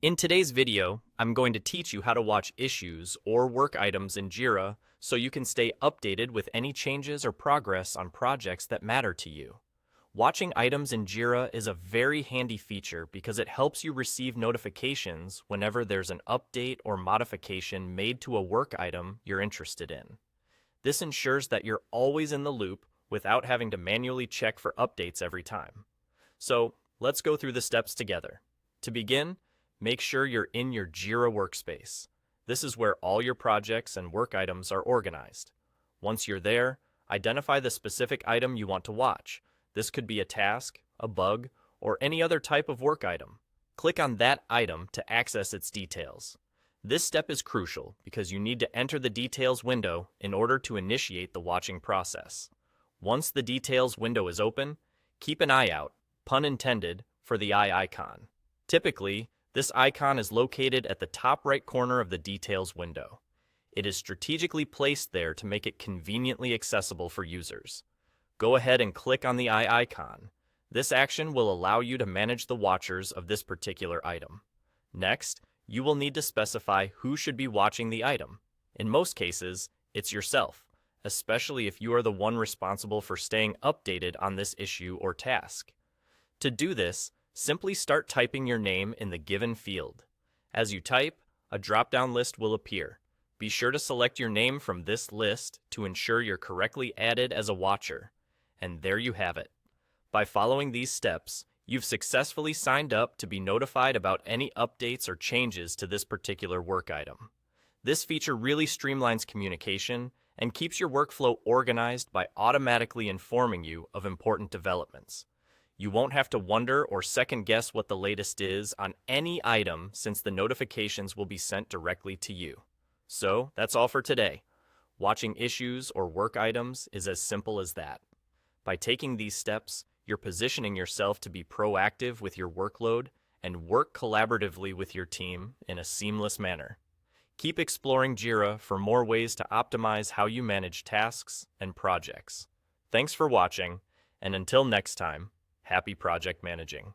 In today's video, I'm going to teach you how to watch issues or work items in Jira so you can stay updated with any changes or progress on projects that matter to you. Watching items in Jira is a very handy feature because it helps you receive notifications whenever there's an update or modification made to a work item you're interested in. This ensures that you're always in the loop without having to manually check for updates every time. So, let's go through the steps together. To begin, make sure you're in your Jira workspace. This is where all your projects and work items are organized. Once you're there, identify the specific item you want to watch. This could be a task, a bug, or any other type of work item. Click on that item to access its details. This step is crucial because you need to enter the details window in order to initiate the watching process. Once the details window is open, keep an eye out, pun intended, for the eye icon. Typically, this icon is located at the top right corner of the details window. It is strategically placed there to make it conveniently accessible for users. Go ahead and click on the eye icon. This action will allow you to manage the watchers of this particular item. Next, you will need to specify who should be watching the item. In most cases, it's yourself, especially if you are the one responsible for staying updated on this issue or task. To do this, simply start typing your name in the given field. As you type, a drop-down list will appear. Be sure to select your name from this list to ensure you're correctly added as a watcher. And there you have it. By following these steps, you've successfully signed up to be notified about any updates or changes to this particular work item. This feature really streamlines communication and keeps your workflow organized by automatically informing you of important developments. You won't have to wonder or second-guess what the latest is on any item since the notifications will be sent directly to you. So, that's all for today. Watching issues or work items is as simple as that. By taking these steps, you're positioning yourself to be proactive with your workload and work collaboratively with your team in a seamless manner. Keep exploring Jira for more ways to optimize how you manage tasks and projects. Thanks for watching, and until next time, happy project managing.